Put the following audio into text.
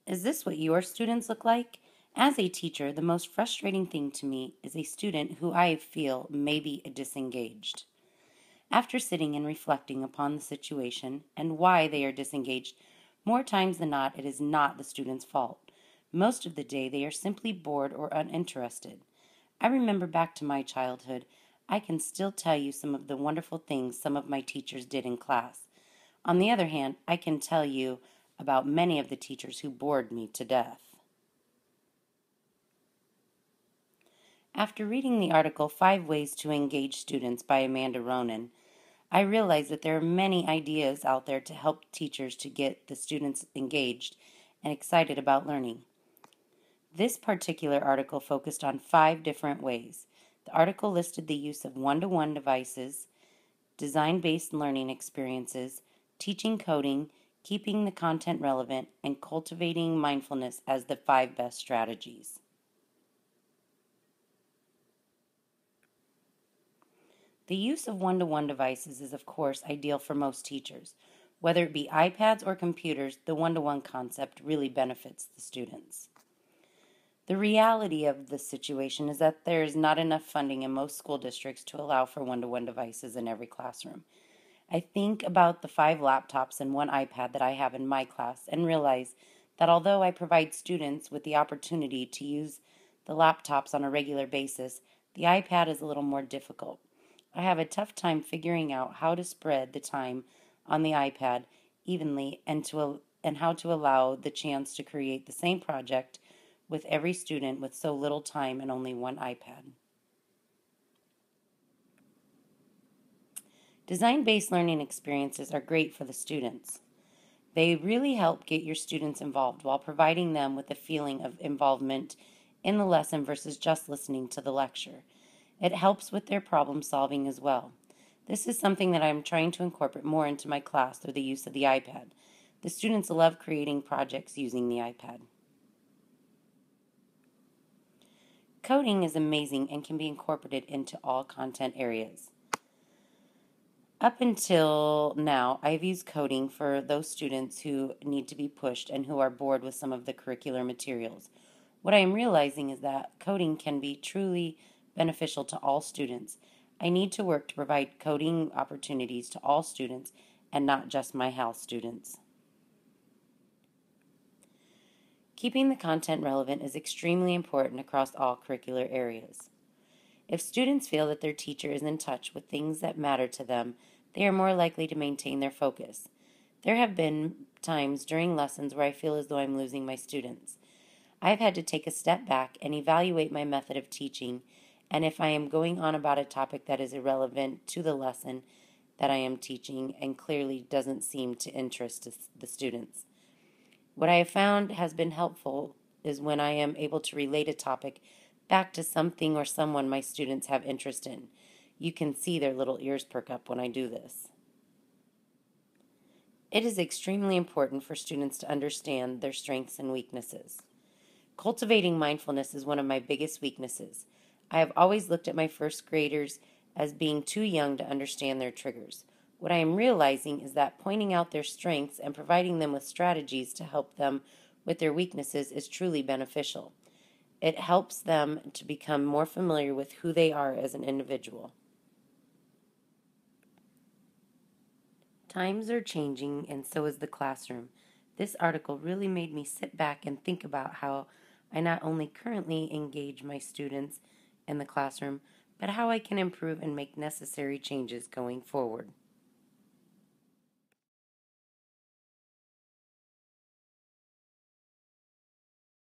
Is this what your students look like? As a teacher, the most frustrating thing to me is a student who I feel may be disengaged. After sitting and reflecting upon the situation and why they are disengaged, more times than not, it is not the student's fault. Most of the day, they are simply bored or uninterested. I remember back to my childhood. I can still tell you some of the wonderful things some of my teachers did in class. On the other hand, I can tell you about many of the teachers who bored me to death. After reading the article 5 Ways to Engage Students by Amanda Ronan, I realized that there are many ideas out there to help teachers to get the students engaged and excited about learning. This particular article focused on 5 different ways. The article listed the use of one-to-one devices, design-based learning experiences, teaching coding, keeping the content relevant, and cultivating mindfulness as the 5 best strategies. The use of one-to-one devices is, of course, ideal for most teachers. Whether it be iPads or computers, the one-to-one concept really benefits the students. The reality of the situation is that there is not enough funding in most school districts to allow for one-to-one devices in every classroom. I think about the 5 laptops and 1 iPad that I have in my class and realize that although I provide students with the opportunity to use the laptops on a regular basis, the iPad is a little more difficult. I have a tough time figuring out how to spread the time on the iPad evenly and how to allow the chance to create the same project with every student with so little time and only 1 iPad. Design-based learning experiences are great for the students. They really help get your students involved while providing them with a feeling of involvement in the lesson versus just listening to the lecture. It helps with their problem solving as well. This is something that I'm trying to incorporate more into my class through the use of the iPad. The students love creating projects using the iPad. Coding is amazing and can be incorporated into all content areas. Up until now, I've used coding for those students who need to be pushed and who are bored with some of the curricular materials. What I am realizing is that coding can be truly beneficial to all students. I need to work to provide coding opportunities to all students and not just my house students. Keeping the content relevant is extremely important across all curricular areas. If students feel that their teacher is in touch with things that matter to them, they are more likely to maintain their focus. There have been times during lessons where I feel as though I'm losing my students. I've had to take a step back and evaluate my method of teaching, and if I am going on about a topic that is irrelevant to the lesson that I am teaching and clearly doesn't seem to interest the students. What I have found has been helpful is when I am able to relate a topic back to something or someone my students have interest in. You can see their little ears perk up when I do this. It is extremely important for students to understand their strengths and weaknesses. Cultivating mindfulness is one of my biggest weaknesses. I have always looked at my first graders as being too young to understand their triggers. What I am realizing is that pointing out their strengths and providing them with strategies to help them with their weaknesses is truly beneficial. It helps them to become more familiar with who they are as an individual. Times are changing, and so is the classroom. This article really made me sit back and think about how I not only currently engage my students in the classroom, but how I can improve and make necessary changes going forward.